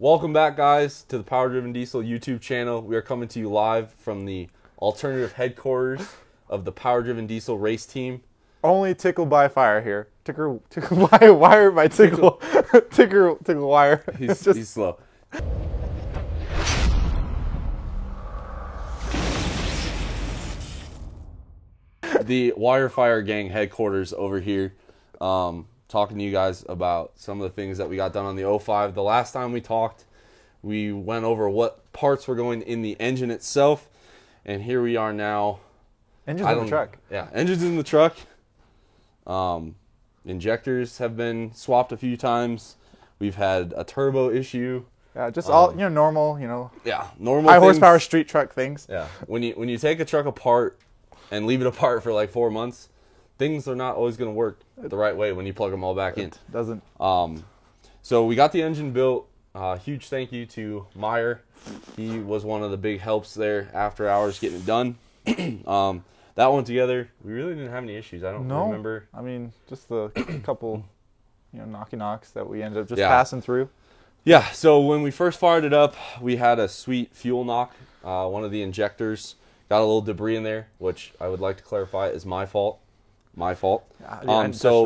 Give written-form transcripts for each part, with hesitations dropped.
Welcome back, guys, to the Power Driven Diesel YouTube channel. We are coming to you live from the alternative headquarters of the Power Driven Diesel race team. Only Tickle by Fire here. Tickle by Wire by Tickle. Tickle Wire. He's slow. The Wirefire Gang headquarters over here, talking to you guys about some of the things that we got done on the 05. The last time we talked, we went over what parts were going in the engine itself, and here we are now. Engine's in the truck. Yeah, engine's in the truck. Injectors have been swapped a few times. We've had a turbo issue. Yeah, just all normal, Yeah, normal high things. horsepower street truck things. Yeah, when you take a truck apart and leave it apart for like 4 months, things are not always going to work the right way when you plug them all back in. It doesn't. So we got the engine built. Huge thank you to Meyer. He was one of the big helps there after hours getting it done. That one together, we really didn't have any issues. I don't remember. I mean, just the couple, knocky knocks that we ended up just passing through. Yeah, so when we first fired it up, we had a sweet fuel knock. One of the injectors got a little debris in there, which I would like to clarify is my fault. So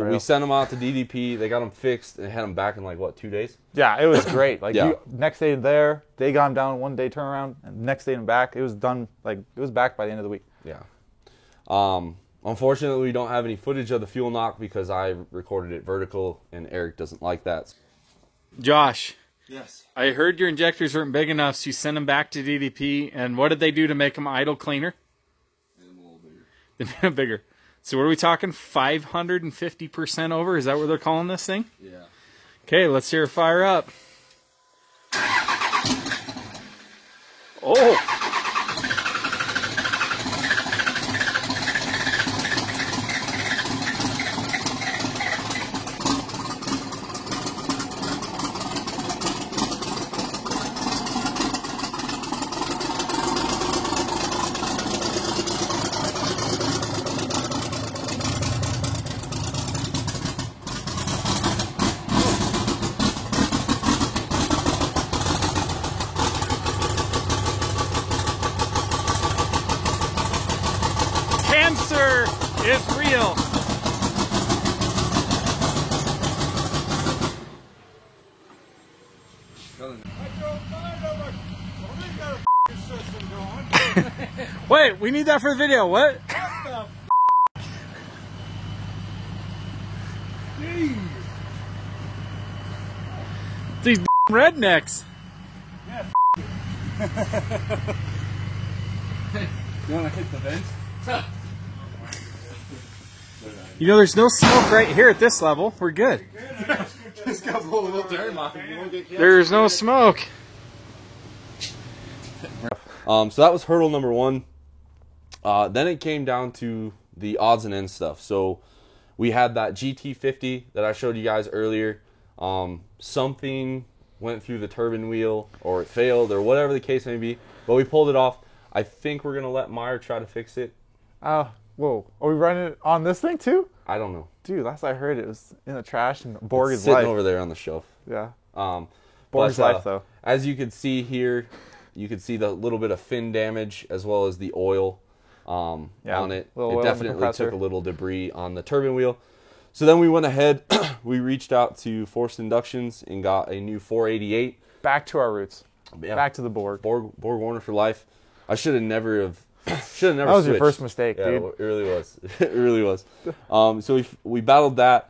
we sent them out to DDP. They got them fixed and had them back in 2 days? Yeah, it was great. Next day there, they got them down 1 day turnaround, and next day and back, it was done. It was back by the end of the week. Yeah. Unfortunately, we don't have any footage of the fuel knock because I recorded it vertical, and Eric doesn't like that. Josh. Yes. I heard your injectors weren't big enough, so you sent them back to DDP. And what did they do to make them idle cleaner? Made them a little bigger. They made them bigger. So what are we talking? 550% over? Is that what they're calling this thing? Yeah. Okay, let's hear it fire up. Oh! Cancer is real. Wait, we need that for the video. What? These rednecks. You want to hit the vents? There's no smoke right here at this level. We're good. Just got pulled a little turn off. You won't get There's no smoke. So that was hurdle number one. Then it came down to the odds and ends stuff. So we had that GT50 that I showed you guys earlier. Something went through the turbine wheel, or it failed, or whatever the case may be. But we pulled it off. I think we're going to let Meyer try to fix it. Whoa. Are we running it on this thing too? I don't know. Dude, last I heard it was in the trash and Borg It's is sitting life. over there on the shelf. Yeah. Borg's life though. As you can see here, you can see the little bit of fin damage as well as the oil on it. It definitely took a little debris on the turbine wheel. So then we went ahead, we reached out to Forced Inductions and got a new 488. Back to our roots. Yeah. Back to the Borg. Borg Warner for life. I should have never That was switched. your first mistake, Yeah, dude. it really was. It really was. So we battled that.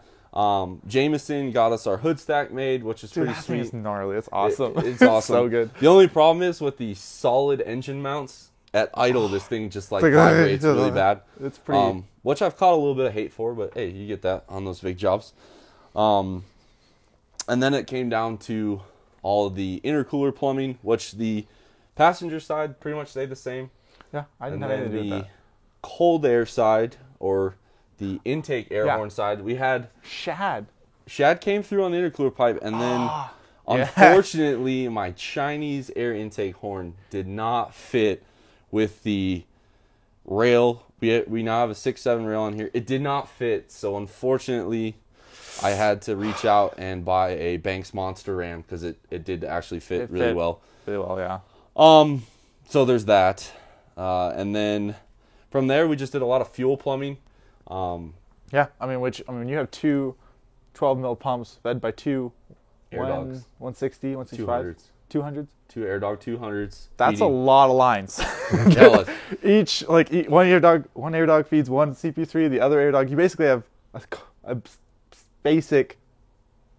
Jameson got us our hood stack made, which is Dude, pretty that thing sweet. is gnarly. It's awesome. It's awesome. So good. The only problem is with the solid engine mounts at idle, this thing just vibrates really bad. It's pretty. Which I've caught a little bit of hate for, but hey, you get that on those big jobs. And then it came down to all of the intercooler plumbing, which the passenger side pretty much stayed the same. Yeah, I didn't And have then anything to do the with that. cold air side, or the intake air horn side, we had Shad came through on the intercooler pipe, and then unfortunately my Chinese air intake horn did not fit with the rail. We now have a 6.7 rail on here. It did not fit, so unfortunately I had to reach out and buy a Banks Monster Ram because it did actually fit really well. Really well, yeah. So there's that. And then from there, we just did a lot of fuel plumbing. Yeah, I mean, you have two 12 mil pumps fed by two Air dogs. 160, 165, 200s. Two AirDog 200s. That's a lot of lines. Jealous. One AirDog feeds one CP3, the other AirDog. You basically have a basic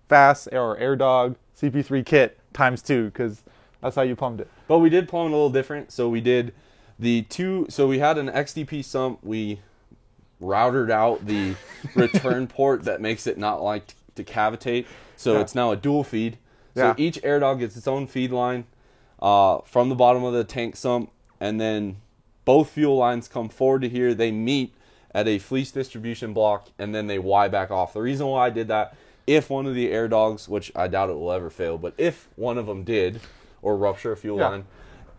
fast or AirDog CP3 kit times 2 because that's how you plumbed it. But we did plumb it a little different. So we did so we had an XDP sump. We routed out the return port that makes it not like to cavitate. So it's now a dual feed. So each AirDog gets its own feed line from the bottom of the tank sump, and then both fuel lines come forward to here. They meet at a fleece distribution block, and then they Y back off. The reason why I did that, if one of the AirDogs, which I doubt it will ever fail, but if one of them did, or rupture a fuel line,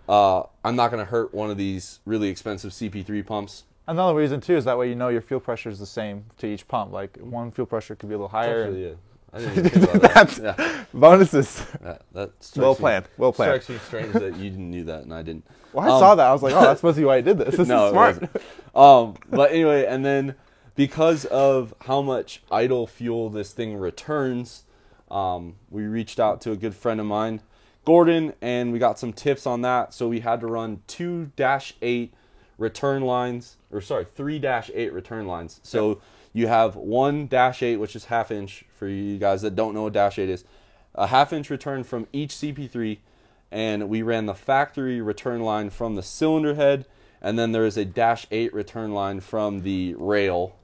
I'm not going to hurt one of these really expensive CP3 pumps. Another reason, too, is that way you know your fuel pressure is the same to each pump. Like, one fuel pressure could be a little higher. Actually, I didn't even think about that. Yeah. Bonuses. That well planned. Well planned. Strikes me strange that you knew that and I didn't. Well, I saw that. I was like, oh, that's supposed to be why I did this. This is smart. But anyway, and then because of how much idle fuel this thing returns, we reached out to a good friend of mine, Gordon, and we got some tips on that. So we had to run 2-8 return lines, or sorry, 3-8 return lines. So you have 1-8, which is half inch for you guys that don't know what -8 is. A half inch return from each CP3, and we ran the factory return line from the cylinder head, and then there is a -8 return line from the rail,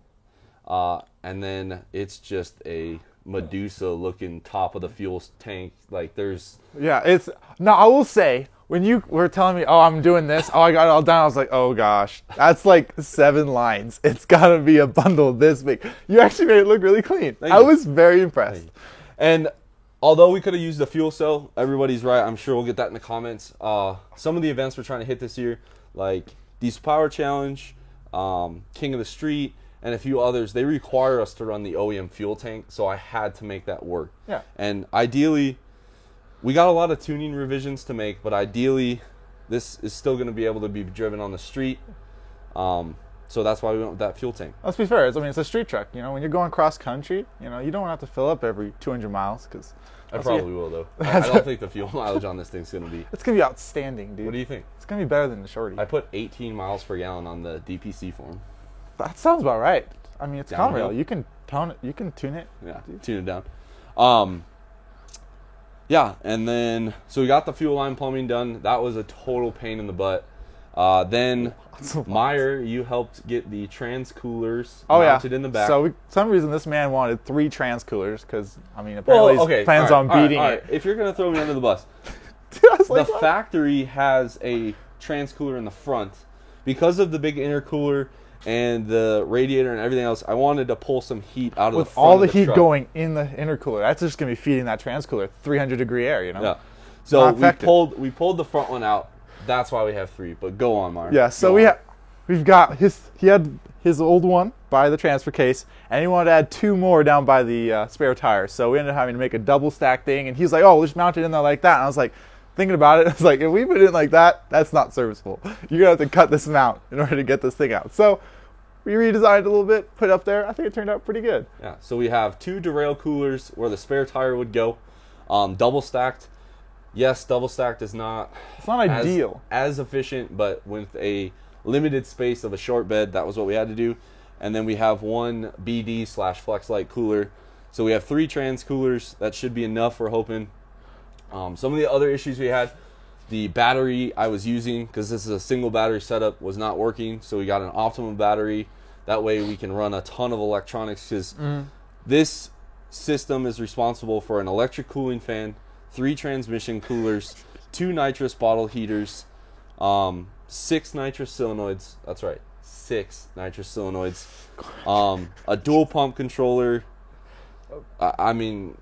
and then it's just a Medusa looking top of the fuel tank. Like there's I will say, when you were telling me, oh, I'm doing this, oh, I got it all done, I was like, oh gosh, that's like 7 lines. It's gotta be a bundle this big. You actually made it look really clean. I was very impressed. And although we could have used a fuel cell, everybody's right. I'm sure we'll get that in the comments. Some of the events we're trying to hit this year, like Diesel Power Challenge, King of the Street, and a few others, they require us to run the OEM fuel tank, so I had to make that work. Yeah. And ideally, we got a lot of tuning revisions to make, but ideally, this is still going to be able to be driven on the street. So that's why we went with that fuel tank. Let's be fair. It's a street truck. You know, when you're going cross country, you know, you don't have to fill up every 200 miles because I probably will though. I don't think the fuel mileage on this thing's going to be. It's going to be outstanding, dude. What do you think? It's going to be better than the Shorty. I put 18 miles per gallon on the DPC form. That sounds about right. I mean, it's Downhill. Conrail. You can tone it. You can tune it. Yeah, tune it down. Yeah, and then so we got the fuel line plumbing done. That was a total pain in the butt. Then Meyer, you helped get the trans coolers mounted in the back. So some reason this man wanted 3 trans coolers because apparently he plans on beating it. If you're gonna throw me under the bus, like, the factory has a trans cooler in the front because of the big intercooler and the radiator and everything else. I wanted to pull some heat out of the front all the of the heat truck. going in the intercooler. That's just gonna be feeding that trans cooler 300-degree air. You know. Yeah. So we pulled the front one out. That's why we have 3. But go on, Mark. Yeah. So we've got he had his old one by the transfer case, and he wanted to add 2 more down by the spare tire. So we ended up having to make a double stack thing, and he's like, "Oh, we'll just mount it in there like that." And I was like, thinking about it, I was like, if we put it in like that, that's not serviceable. You're gonna have to cut this mount in order to get this thing out. So we redesigned it a little bit, put it up there. I think it turned out pretty good. Yeah. So we have 2 derail coolers where the spare tire would go, double stacked. Yes, double stacked is not. It's not ideal. As efficient, but with a limited space of a short bed, that was what we had to do. And then we have 1 BD/FlexLight cooler. So we have 3 trans coolers. That should be enough, we're hoping. Some of the other issues we had, the battery I was using, because this is a single battery setup, was not working. So we got an Optimum battery. That way we can run a ton of electronics, because this system is responsible for an electric cooling fan, 3 transmission coolers, 2 nitrous bottle heaters, 6 nitrous solenoids. That's right, 6 nitrous solenoids. A dual pump controller. I mean,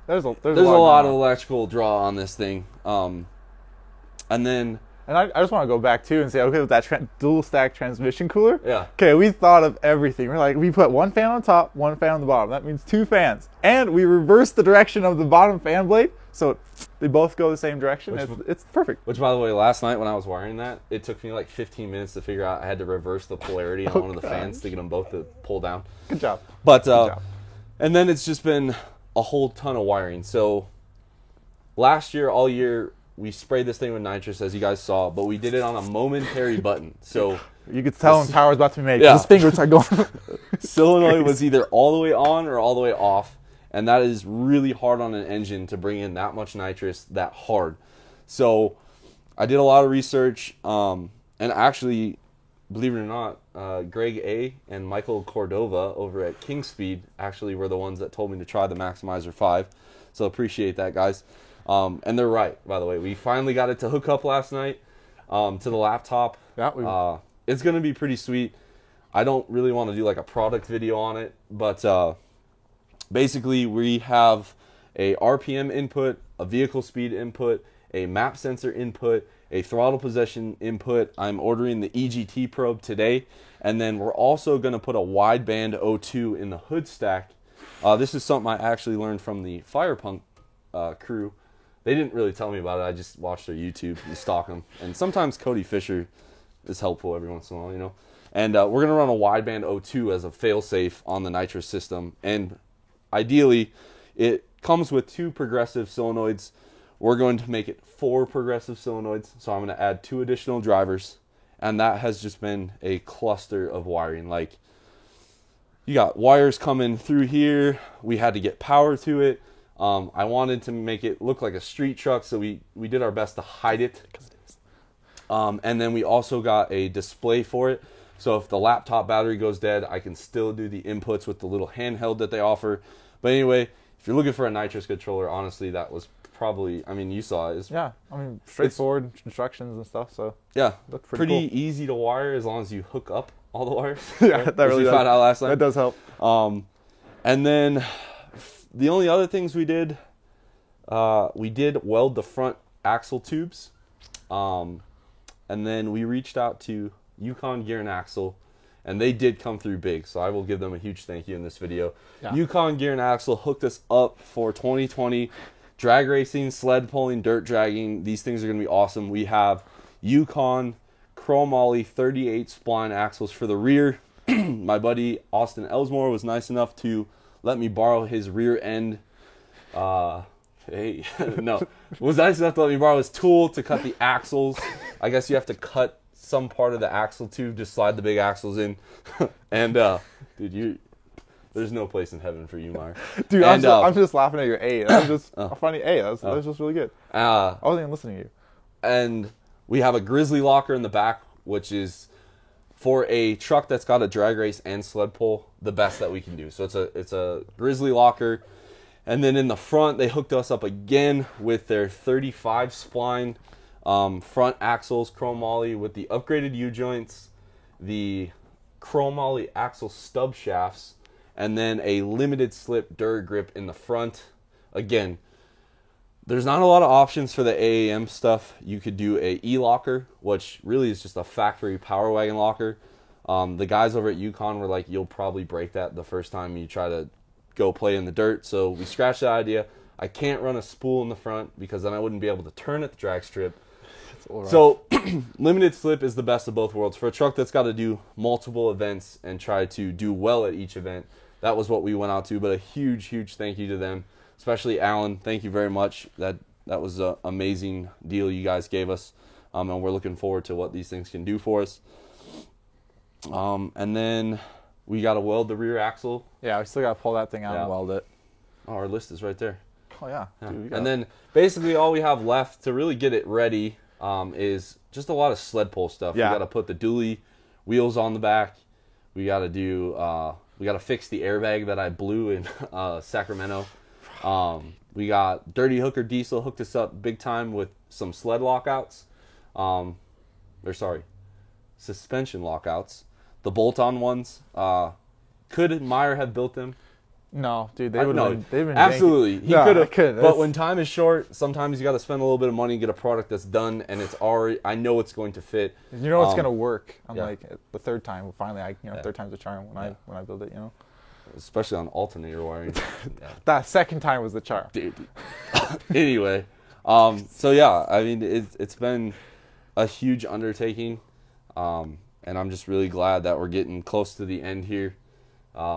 there's a lot of electrical draw on this thing. And then And I just want to go back too and say, okay, with that dual stack transmission cooler, Yeah. okay, we thought of everything. We're like, we put one fan on top, one fan on the bottom. That means 2 fans. And we reversed the direction of the bottom fan blade, so they both go the same direction. It's perfect. Which, by the way, last night when I was wiring that, it took me like 15 minutes to figure out I had to reverse the polarity on one of the fans to get them both to pull down. Good job. But Good job. and then it's just been a whole ton of wiring. So last year, all year, we sprayed this thing with nitrous, as you guys saw, but we did it on a momentary button. So You could tell when power's about to be made. Yeah. His fingers are going. solenoid was either all the way on or all the way off, and that is really hard on an engine to bring in that much nitrous that hard. So I did a lot of research, and actually, believe it or not, Greg A. and Michael Cordova over at Kingspeed actually were the ones that told me to try the Maximizer 5. So appreciate that, guys. And they're right, by the way. We finally got it to hook up last night to the laptop. Yeah, It's going to be pretty sweet. I don't really want to do like a product video on it, but basically we have a RPM input, a vehicle speed input, a map sensor input, a throttle position input. I'm ordering the EGT probe today, and then we're also going to put a wideband O2 in the hood stack. This is something I actually learned from the Firepunk crew. They didn't really tell me about it. I just watched their YouTube and stalk them. And sometimes Cody Fisher is helpful every once in a while, you know. And we're going to run a wideband O2 as a failsafe on the nitrous system. And ideally, it comes with 2 progressive solenoids. We're going to make it 4 progressive solenoids. So I'm going to add 2 additional drivers. And that has just been a cluster of wiring. Like, you got wires coming through here. We had to get power to it. I wanted to make it look like a street truck, so we did our best to hide it. And then we also got a display for it. So if the laptop battery goes dead, I can still do the inputs with the little handheld that they offer. But anyway, if you're looking for a nitrous controller, honestly, that was probably, I mean, you saw it. yeah, I mean, straightforward instructions and stuff, so. Yeah, That's pretty cool. easy to wire as long as you hook up all the wires. Yeah, that really we does. found out last time. That does help. And then the only other things we did weld the front axle tubes. And then we reached out to Yukon Gear and Axle, and they did come through big, so I will give them a huge thank you in this video. Yeah. Yukon Gear and Axle hooked us up for 2020 drag racing, sled pulling, dirt dragging. These things are going to be awesome. We have Yukon chromoly 38 spline axles for the rear. My buddy Austin Elsmore was nice enough to let me borrow his rear end. Was nice enough to let me borrow his tool to cut the axles. I guess you have to cut some part of the axle tube to slide the big axles in. And dude, there's no place in heaven for you, Meyer. Dude, and, I'm just laughing at your A. That was just a funny A. That was just really good. I wasn't even listening to you. And we have a Grizzly locker in the back, which is for a truck that's got a drag race and sled pull, the best that we can do. So it's a Grizzly locker. And then in the front, they hooked us up again with their 35 spline front axles, chromoly with the upgraded U-joints, the chromoly axle stub shafts, and then a limited slip Duragrip in the front. Again, there's not a lot of options for the AAM stuff. You could do a E-locker, which really is just a factory Power Wagon locker. The guys over at Yukon were like, you'll probably break that the first time you try to go play in the dirt. So we scratched that idea. I can't run a spool in the front because then I wouldn't be able to turn at the drag strip. So limited slip is the best of both worlds. For a truck that's got to do multiple events and try to do well at each event, that was what we went out to. But a huge, huge thank you to them, especially Alan. Thank you very much. That was an amazing deal you guys gave us, and we're looking forward to what these things can do for us. And then we got to weld the rear axle. Yeah, we still got to pull that thing out Yeah. and weld it. Oh, our list is right there. Oh, yeah. Yeah. Dude, we got And then basically all we have left to really get it ready is just a lot of sled pull stuff. Yeah. We got to put the dually wheels on the back. We got to do we got to fix the airbag that I blew in Sacramento. We got Dirty Hooker Diesel hooked us up big time with some sled lockouts. Suspension lockouts. The bolt-on ones. Could Meyer have built them? No, dude, No, they've been absolutely. He No, could I have. couldn't. But That's- when time is short, sometimes you got to spend a little bit of money and get a product that's done, and it's already. I know it's going to fit. You know it's gonna work. I'm yeah. like the third time. Finally, third time's a charm when I build it. Especially on alternator wiring. Yeah. That second time was the charm. Dude. Anyway, so yeah, I mean, it's been a huge undertaking, and I'm just really glad that we're getting close to the end here.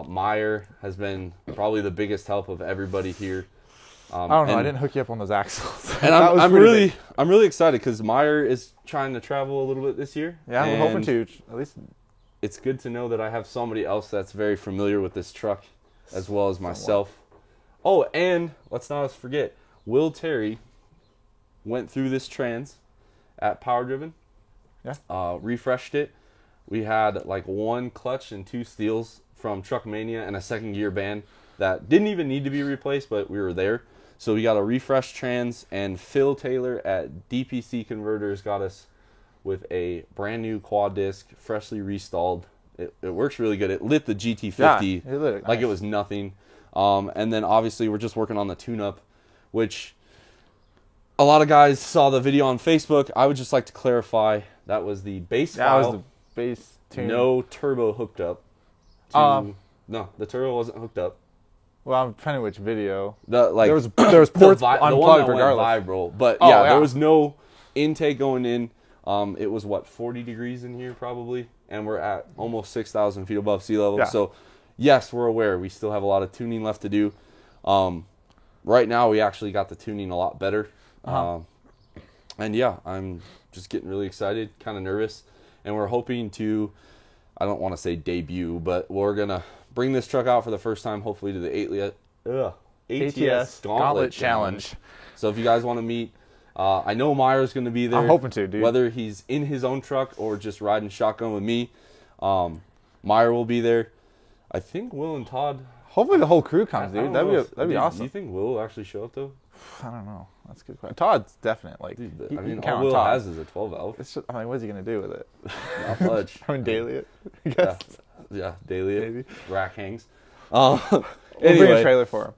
Meyer has been probably the biggest help of everybody here. I don't know. and- I didn't hook you up on those axles. And That was I'm pretty really big. excited because Meyer is trying to travel a little bit this year. Yeah, we're hoping and to at least. It's good to know that I have somebody else that's very familiar with this truck, as well as myself. Oh, and let's not forget, Will Terry went through this trans at Power Driven. Yeah. Refreshed it. We had like one clutch and two steels from Truckmania and a second gear band that didn't even need to be replaced, but we were there. So we got a refreshed trans, and Phil Taylor at DPC Converters got us with a brand new quad disc, freshly restalled. It works really good. It lit the GT50 Yeah, it lit it like nice. it was nothing. And then obviously we're just working on the tune-up, which a lot of guys saw the video on Facebook. I would just like to clarify that was the base That file. was the base tune. No turbo hooked up. No, the turbo wasn't hooked up. Well, I'm depending which video. There was ports the one unplugged that regardless. went vibral, but Oh, yeah, yeah. there was no intake going in. It was 40 degrees in here probably, and we're at almost 6,000 feet above sea level. Yeah. So, yes, we're aware we still have a lot of tuning left to do. Right now, we actually got the tuning a lot better, and yeah, I'm just getting really excited, kind of nervous, and we're hoping to. I don't want to say debut, but we're gonna bring this truck out for the first time, hopefully to the ATS Gauntlet Challenge. So if you guys want to meet, I know Meyer's going to be there. I'm hoping to, dude. Whether he's in his own truck or just riding shotgun with me, Meyer will be there. I think Will and Todd. Hopefully the whole crew comes, I don't dude. know That'd be Do awesome. you think Will will actually show up though? I don't know. That's a good question. Todd's definite. Like, Dude, you I can mean, count all on Will Todd. has is a 12 valve. It's just, I mean, what's he gonna do with it? Not much. I mean, daily it. I Yeah, guess. yeah, daily. Maybe. Rack hangs. We'll bring a Anyway, trailer for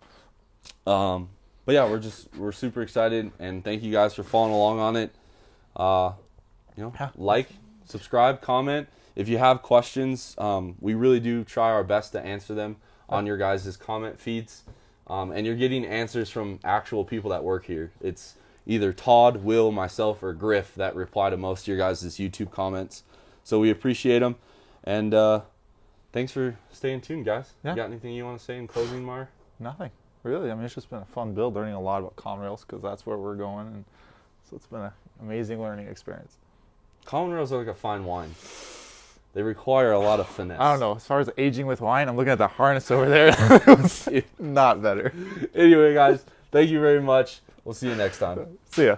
him. but yeah, we're super excited, and thank you guys for following along on it. Yeah. Like, subscribe, comment. If you have questions, we really do try our best to answer them on your guys' comment feeds. And you're getting answers from actual people that work here. It's either Todd, Will, myself, or Griff that reply to most of your guys' YouTube comments. So we appreciate them. And thanks for staying tuned, guys. Yeah. You got anything you want to say in closing, Mar? Nothing really. I mean, it's just been a fun build, learning a lot about Conrails because that's where we're going, and so it's been an amazing learning experience. Common rails are like a fine wine. They require a lot of finesse. I don't know. As far as aging with wine, I'm looking at the harness over there. It was not better. Anyway, guys, thank you very much. We'll see you next time. See ya.